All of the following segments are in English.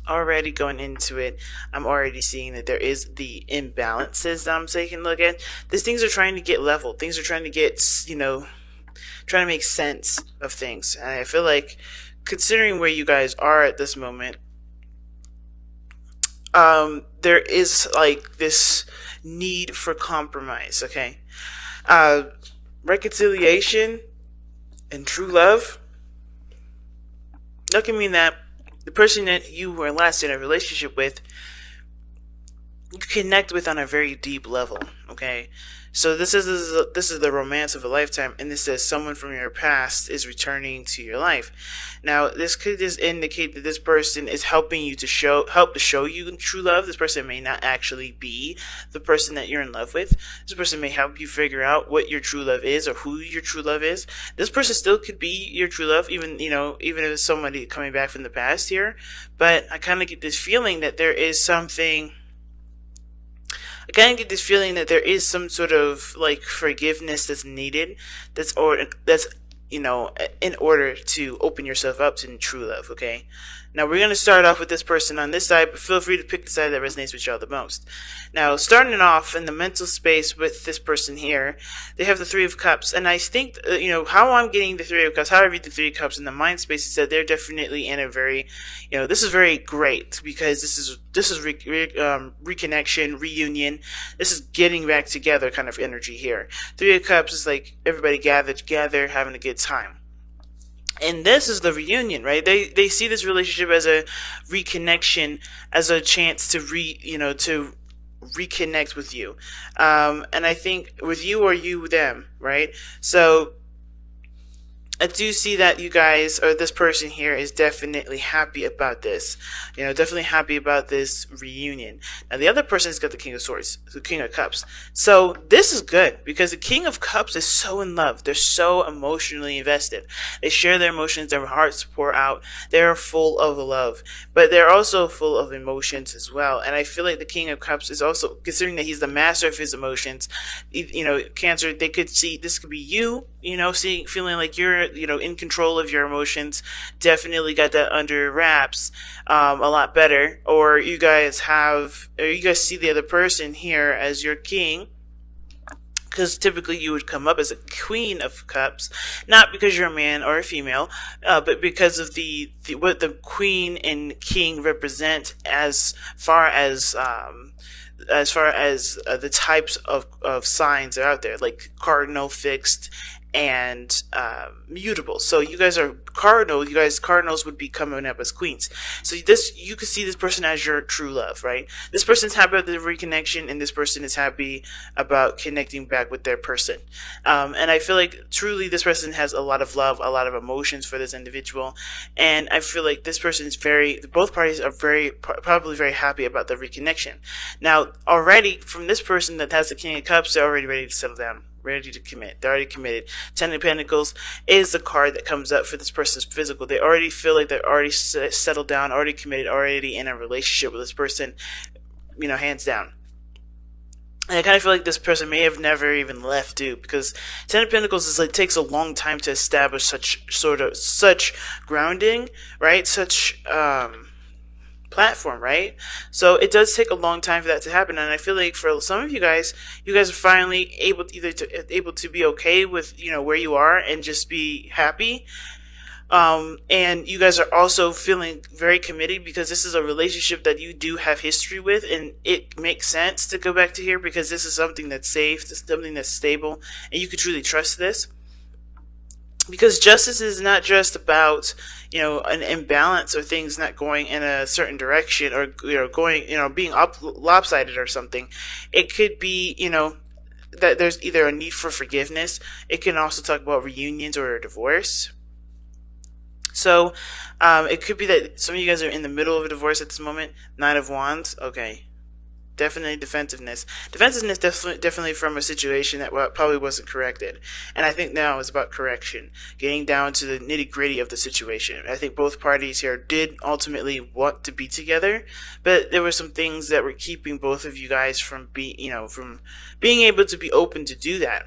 already going into it, I'm already seeing that there is the imbalances that I'm taking a look at. These things are trying to get level. Things are trying to get, trying to make sense of things. And I feel like, considering where you guys are at this moment, there is like this need for compromise. Okay, uh, reconciliation and true love. That can mean that the person that you were last in a relationship with, you connect with on a very deep level. Okay, so this is the romance of a lifetime, and this says someone from your past is returning to your life. Now, this could just indicate that this person is helping you to show you true love. This person may not actually be the person that you're in love with. This person may help you figure out what your true love is or who your true love is. This person still could be your true love, even if it's somebody coming back from the past here. But I kind of get this feeling that there is something. I kind of get this feeling that there is some sort of like forgiveness that's needed, that's in order to open yourself up to true love. Okay, now we're gonna start off with this person on this side, but feel free to pick the side that resonates with y'all the most. Now, starting off in the mental space with this person here, they have the Three of Cups, and I think how I'm getting the Three of Cups, how I read the Three of Cups in the mind space is that they're definitely in a very, this is very great because this is reconnection, reunion. This is getting back together kind of energy here. Three of Cups is like everybody gathered together, having a good time. And this is the reunion, right? They see this relationship as a reconnection, as a chance to to reconnect with you. And I think with you or you them, right? So I do see that you guys, or this person here, is definitely happy about this. Definitely happy about this reunion. Now, the other person's got the King of Swords, the King of Cups. So this is good because the King of Cups is so in love. They're so emotionally invested. They share their emotions, their hearts pour out. They're full of love, but they're also full of emotions as well. And I feel like the King of Cups is also, considering that he's the master of his emotions, Cancer, they could see this could be you, feeling like you're in control of your emotions, definitely got that under wraps, a lot better. Or you guys see the other person here as your king, because typically you would come up as a Queen of Cups, not because you're a man or a female, but because of what the Queen and King represent as far as the types of signs that are out there, like cardinal, fixed, and mutable. So you guys are cardinal. You guys cardinals would be coming up as queens. So you could see this person as your true love, right? This person's happy about the reconnection, and this person is happy about connecting back with their person. And I feel like truly this person has a lot of love, a lot of emotions for this individual, and I feel like this person is both parties are probably very happy about the reconnection. Now, already from this person that has the King of Cups, they're already ready to settle down, ready to commit. They're already committed. Ten of Pentacles is the card that comes up for this person's physical. They already feel like they're already settled down, already committed, already in a relationship with this person, hands down. And I kind of feel like this person may have never even left too, because Ten of Pentacles is like takes a long time to establish such grounding, right? Such platform, right? So it does take a long time for that to happen, and I feel like for some of you guys are finally able to be okay with where you are and just be happy. And you guys are also feeling very committed because this is a relationship that you do have history with, and it makes sense to go back to here because this is something that's safe, this is something that's stable, and you can truly trust this. Because justice is not just about an imbalance or things not going in a certain direction, or going being lopsided or something. It could be that there's either a need for forgiveness. It can also talk about reunions or a divorce. So it could be that some of you guys are in the middle of a divorce at this moment. Nine of Wands. Okay. Definitely defensiveness. Defensiveness definitely from a situation that probably wasn't corrected. And I think now it's about correction, getting down to the nitty gritty of the situation. I think both parties here did ultimately want to be together, but there were some things that were keeping both of you guys from being able to be open to do that.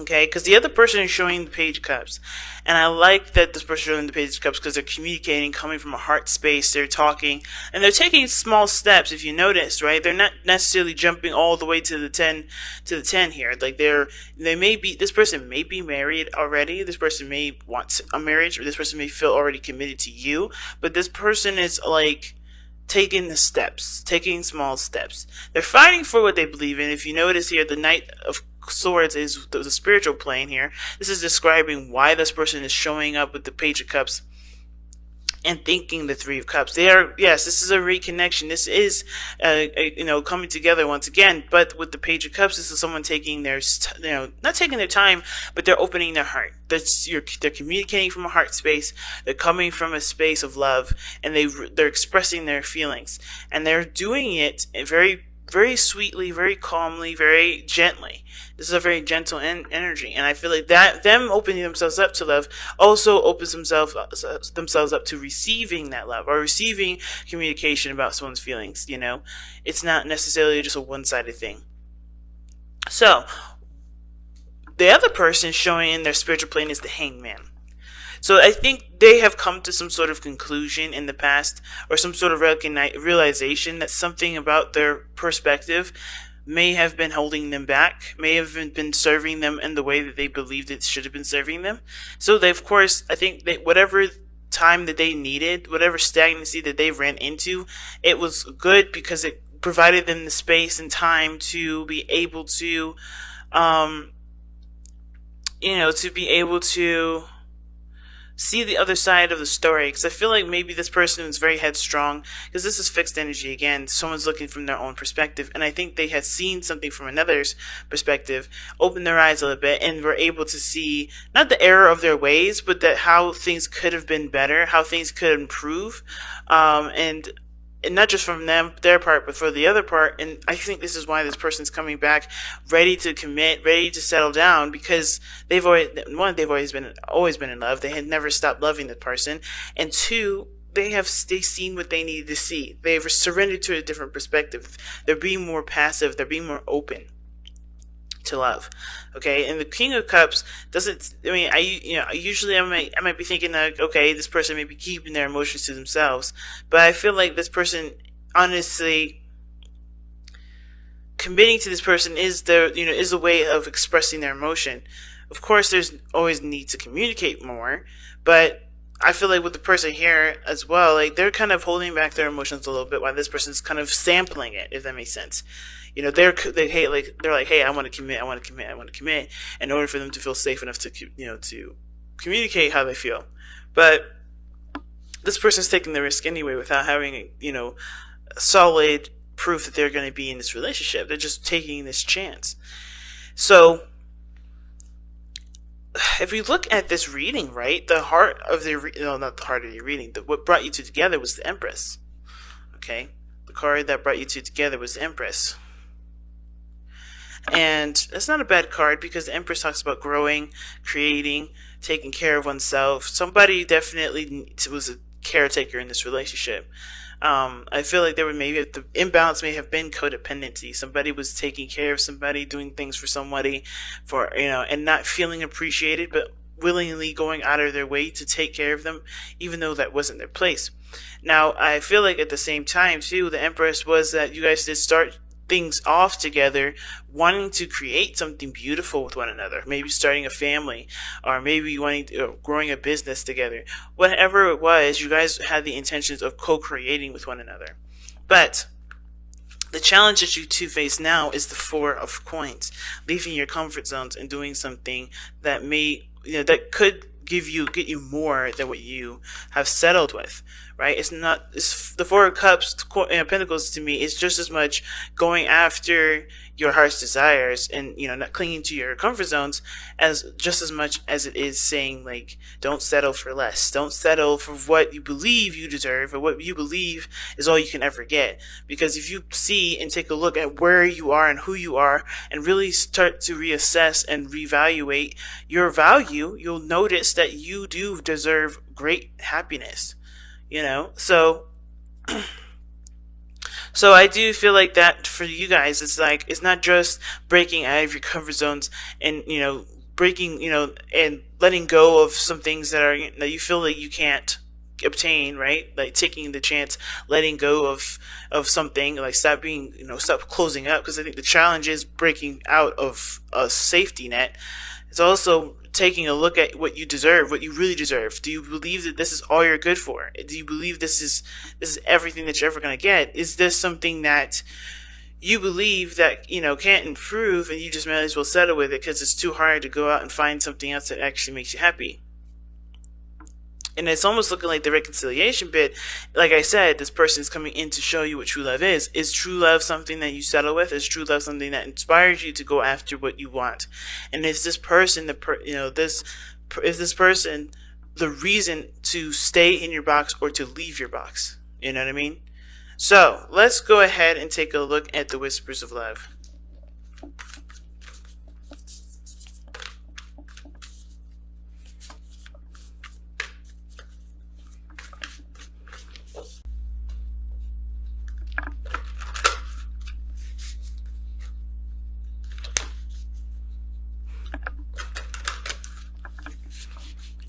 Okay, because the other person is showing the Page of Cups, and I like that this person is showing the Page of Cups because they're communicating, coming from a heart space. They're talking, and they're taking small steps. If you notice, right, they're not necessarily jumping all the way to the 10 here. Like they may be, this person may be married already. This person may want a marriage, or this person may feel already committed to you. But this person is like taking the steps, taking small steps. They're fighting for what they believe in. If you notice here, the Knight of Swords is the spiritual plane here. This is describing why this person is showing up with the Page of Cups and thinking the Three of Cups. They are, yes, this is a reconnection. This is, coming together once again. But with the Page of Cups, this is someone taking their, not taking their time, but they're opening their heart. They're communicating from a heart space. They're coming from a space of love, and they're expressing their feelings, and they're doing it very, very sweetly, very calmly, very gently. This is a very gentle energy, and I feel like that them opening themselves up to love also opens themselves up to receiving that love, or receiving communication about someone's feelings. It's not necessarily just a one-sided thing. So the other person showing in their spiritual plane is the Hangman. So I think they have come to some sort of conclusion in the past, or some sort of realization that something about their perspective may have been holding them back, may have been serving them in the way that they believed it should have been serving them. So they, of course, I think that whatever time that they needed, whatever stagnancy that they ran into, it was good because it provided them the space and time to be able to, to be able to see the other side of the story. Because I feel like maybe this person is very headstrong, because this is fixed energy again. Someone's looking from their own perspective, and I think they had seen something from another's perspective, opened their eyes a little bit, and were able to see not the error of their ways, but that how things could have been better, how things could improve, and not just from their part, but for the other part. And I think this is why this person's coming back, ready to commit, ready to settle down, because they've always been in love. They had never stopped loving the person, and two, they've seen what they needed to see. They've surrendered to a different perspective. They're being more passive. They're being more open to love. Okay, and the King of Cups doesn't. I mean, usually I might be thinking that, okay, this person may be keeping their emotions to themselves, but I feel like this person, honestly, committing to this person is a way of expressing their emotion. Of course, there's always need to communicate more, but I feel like with the person here as well, like they're kind of holding back their emotions a little bit while this person's kind of sampling it, if that makes sense. They're like, hey, I want to commit, in order for them to feel safe enough to communicate how they feel. But this person's taking the risk anyway without having solid proof that they're going to be in this relationship. They're just taking this chance. So if we look at this reading, right, the heart of not the heart of your reading, what brought you two together was the Empress. Okay, the card that brought you two together was the Empress. And that's not a bad card, because the Empress talks about growing, creating, taking care of oneself. Somebody definitely was a caretaker in this relationship. I feel like the imbalance may have been codependency. Somebody was taking care of somebody, doing things for somebody, and not feeling appreciated, but willingly going out of their way to take care of them, even though that wasn't their place. Now, I feel like at the same time, too, the Empress was that you guys did start things off together, wanting to create something beautiful with one another, maybe starting a family, or maybe growing a business together. Whatever it was, you guys had the intentions of co-creating with one another. But the challenge that you two face now is the Four of Coins, leaving your comfort zones and doing something that that could get you more than what you have settled with, right? It's the Four of Cups, Pentacles, to me, is just as much going after your heart's desires and, not clinging to your comfort zones, as just as much as it is saying, like, don't settle for less. Don't settle for what you believe you deserve, or what you believe is all you can ever get. Because if you see and take a look at where you are and who you are, and really start to reassess and reevaluate your value, you'll notice that you do deserve great happiness. So I do feel like that for you guys, it's not just breaking out of your comfort zones and, breaking, and letting go of some things that you feel that you can't obtain, right? Like taking the chance, letting go of something, like stop closing up, because I think the challenge is breaking out of a safety net. It's also taking a look at what you deserve, what you really deserve. Do you believe that this is all you're good for? Do you believe this is everything that you're ever going to get? Is this something that you believe that can't improve, and you just might as well settle with it because it's too hard to go out and find something else that actually makes you happy? And it's almost looking like the reconciliation bit. Like I said, this person is coming in to show you what true love is. Is true love something that you settle with? Is true love something that inspires you to go after what you want? And is this person is this person the reason to stay in your box or to leave your box? You know what I mean? So let's go ahead and take a look at the whispers of love.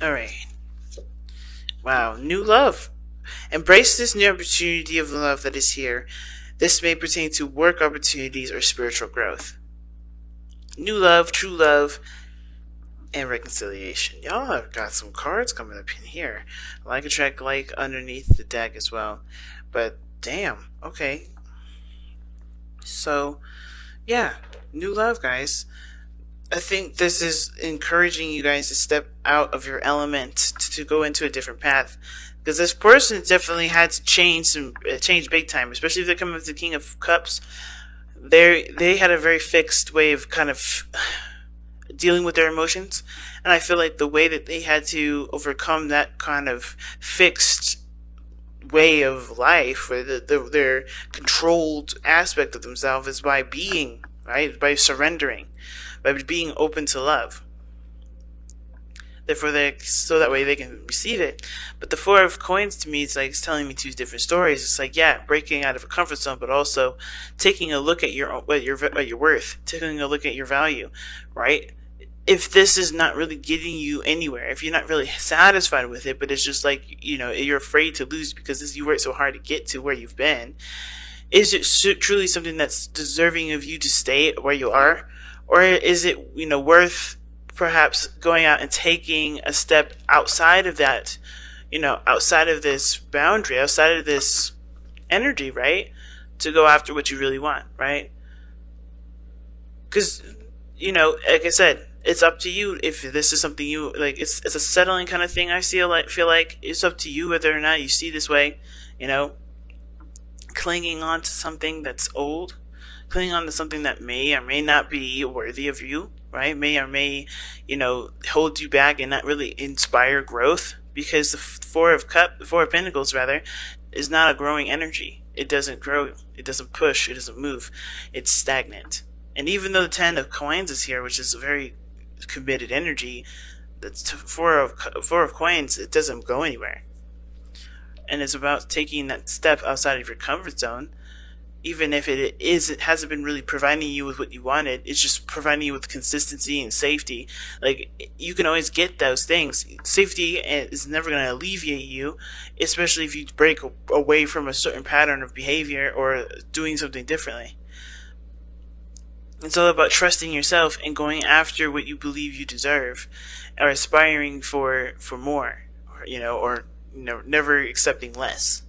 All right. Wow, new love. Embrace this new opportunity of love that is here. This may pertain to work opportunities or spiritual growth. New love, true love, and reconciliation. Y'all have got some cards coming up in here. Like attract like underneath the deck as well. But damn, okay. So, yeah, new love, guys. I think this is encouraging you guys to step out of your element to go into a different path, because this person definitely had to change big time, especially if they're coming with the King of Cups. They had a very fixed way of kind of dealing with their emotions, and I feel like the way that they had to overcome that kind of fixed way of life, or their controlled aspect of themselves, is by being, right, by surrendering, by being open to love. Therefore, so that way they can receive it. But the Four of Coins, to me, it's telling me two different stories. It's like, yeah, breaking out of a comfort zone, but also taking a look at your worth, taking a look at your value, right? If this is not really getting you anywhere, if you're not really satisfied with it, but it's just like, you're afraid to lose because you worked so hard to get to where you've been, is it truly something that's deserving of you to stay where you are? Or is it, worth perhaps going out and taking a step outside of that, outside of this boundary, outside of this energy, right? To go after what you really want, right? Because, like I said, it's up to you if this is something you like. It's a settling kind of thing. I feel like it's up to you whether or not you see this way, clinging on to something that's old, clinging on to something that may or may not be worthy of you, right? May or may, hold you back and not really inspire growth, because the Four of Pentacles, rather, is not a growing energy. It doesn't grow. It doesn't push. It doesn't move. It's stagnant. And even though the Ten of Coins is here, which is a very committed energy, that's Four of Coins, it doesn't go anywhere. And it's about taking that step outside of your comfort zone. Even if it hasn't been really providing you with what you wanted, it's just providing you with consistency and safety. Like, you can always get those things. Safety is never going to alleviate you, especially if you break away from a certain pattern of behavior or doing something differently. It's all about trusting yourself and going after what you believe you deserve, or aspiring for more, or never accepting less.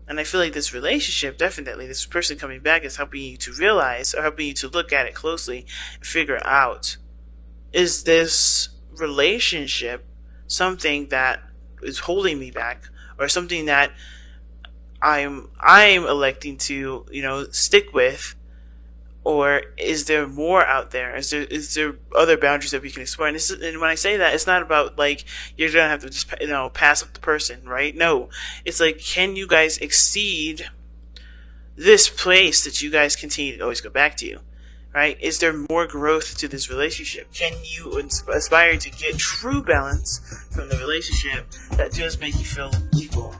And I feel like this relationship, definitely, this person coming back, is helping you to realize, or helping you to look at it closely and figure out, is this relationship something that is holding me back, or something that I'm electing to, stick with? Or is there more out there? Is there other boundaries that we can explore? And when I say that, it's not about like you're gonna have to just pass up the person, right? No, it's like, can you guys exceed this place that you guys continue to always go back to, right? Is there more growth to this relationship? Can you aspire to get true balance from the relationship that does make you feel equal?